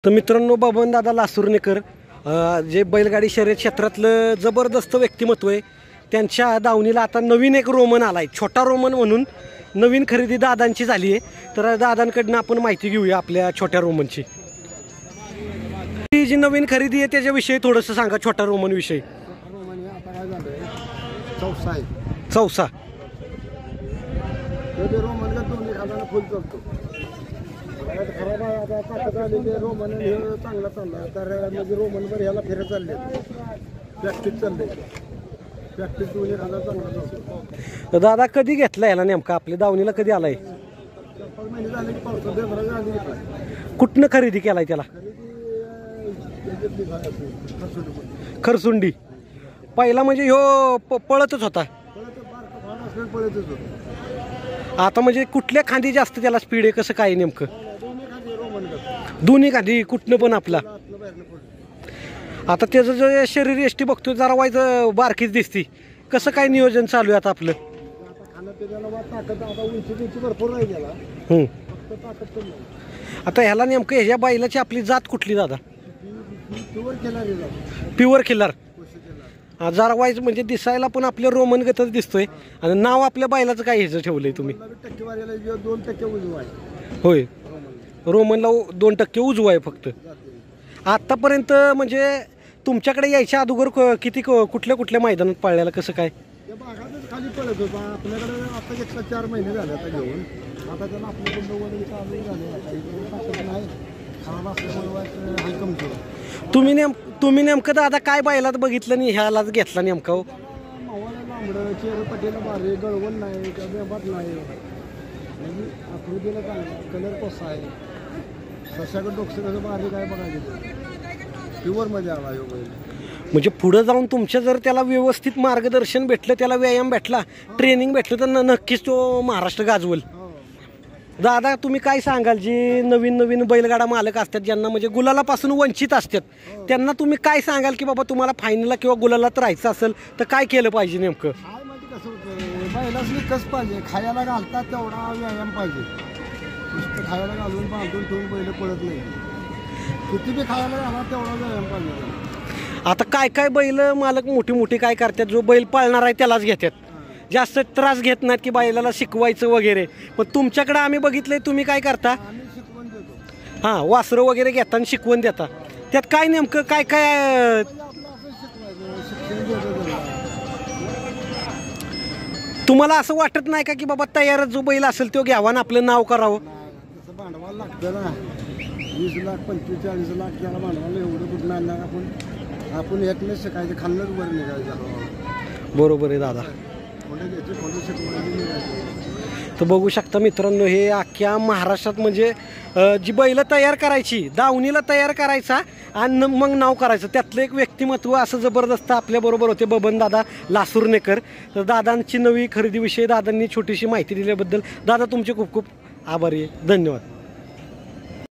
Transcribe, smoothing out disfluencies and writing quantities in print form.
तर मित्रांनो, बबन दादा लासुर्णेकर जे बैलगाडी शर्यत क्षेत्रातलं जबरदस्त व्यक्तिमत्व आहे, त्यांच्या दावणीला आता नवीन एक रोमन आलाय, छोटा रोमन म्हणून नवीन खरेदी दादांची झाली आहे. तर दादांकडनं आपण माहिती घेऊया आपल्या छोट्या रोमनची. ही जी नवीन खरेदी आहे त्याच्याविषयी थोडंसं सांगा, छोटा रोमन विषयी. चौसा खराब आहे. आता ताकद आली ते रोमन चांगला चालला तर म्हणजे रोमनवर ह्याला फिरत चालले, प्रॅक्टिस चालले, प्रॅक्टिस 2000 चांगला चालतो. दादा कधी घेतला याला, नेमका आपल्या दावणीला कधी आलाय? 5 महिने झाले की पावसात बेंद्राच्या आधी घेतला. कुठनं खरेदी केलाय त्याला? खरसुंडी. पहिला म्हणजे ह्यो पळतच होता, पळतच होता. आता म्हणजे कुठल्या खांदी जास्त त्याला स्पीड आहे, कसं काय नेमकं? दोन्ही खांदी कुठनं पण आपला. आता त्याचं जे शरीर एष्टी बघतोय जरा वाईज बारकीच दिसती, कसं काय नियोजन चालू आहे आता आपलं? आता ह्याला नेमकं ह्याच्या बैलाची आपली जात कुठली दादा? प्युअर खिल्लार. जरा वाईज म्हणजे दिसायला पण आपल्या रोमन गतच दिसतोय. आणि नाव आपल्या बैलाचं काय ह्याचं ठेवलंय तुम्ही? 2% उजवा आहे. होय, रोमनला 2% उजवा आहे फक्त. आतापर्यंत म्हणजे तुमच्याकडे यायच्या अगोदर किती कुठल्या कुठल्या मैदानात पळलेला, कसं काय? खाली पळत होता आपल्याकडे. आता घेतला 4 महिने झाले आता घेऊन. आता त्याला आपल्याकडे तुम्ही नेमकं दादा काय बैलात बघितलं नाही ह्यालाच घेतला नेमका? हो, लांबडं चेहरा पटेला भारी, गळवण नाही, बेबात नाही, म्हणजे आकृतीला चांगला, कलर कसा आहे, सशाकडे डोकं कसं भारी काय बघायचं. प्युअर मध्ये आला ह्यो बैल. म्हणजे पुढे जाऊन तुमच्या जर त्याला व्यवस्थित मार्गदर्शन भेटलं, त्याला व्यायाम भेटला, ट्रेनिंग भेटलं तर नक्कीच तो महाराष्ट्र गाजवल. दादा तुम्ही काय सांगाल, जे नवीन नवीन बैलगाडा मालक असतात, ज्यांना म्हणजे गुलालापासून वंचित असतात, त्यांना तुम्ही काय सांगाल की बाबा तुम्हाला फायनलला किंवा गुलालात राहायचं असेल तर काय केलं पाहिजे नेमकं? काय म्हणजे कसं होतं, बैलाच कस पाहिजे, खायला घालतात तेवढा व्यायाम पाहिजे. नुसतं खायला घालून बांधून ठेवून बैल पळत नाही. किती बी खायला घाला तेवढा व्यायाम पाहिजे. आता काय काय बैल मालक मोठी मोठी काय करतात, जो बैल पाळणार आहे त्यालाच घेतात, जास्त त्रास घेत नाहीत की बैलाला शिकवायचं वगैरे. पण तुमच्याकडे आम्ही बघितलंय तुम्ही काय करता, शिकवण देतो. हां, वासरं वगैरे घेता आणि शिकवण देता. त्यात काय नेमकं काय काय तुम्हाला असं वाटत नाही का की बाबा तयारच जो बैल असेल तो घ्यावा ना आपलं नाव करावं? तसं भांडवल लागतं ना, 20 लाख 45-40 लाख त्याला भांडवल एवढं कुठं नाही. आपण एकने शिकायचं, खाल्लंच बरं निघायचं. बरोबर आहे दादा. तर बघू शकता मित्रांनो, हे अख्ख्या महाराष्ट्रात म्हणजे जी बैल तयार करायची, दावणीला तयार करायचा आणि मग नाव करायचं, त्यातलं एक व्यक्तिमत्व असं जबरदस्त आपल्याबरोबर होते बबन दादा लासुर्णेकर. तर दादांची नवी खरेदीविषयी दादांनी छोटीशी माहिती दिल्याबद्दल दादा तुमचे खूप खूप आभारी आहे. धन्यवाद.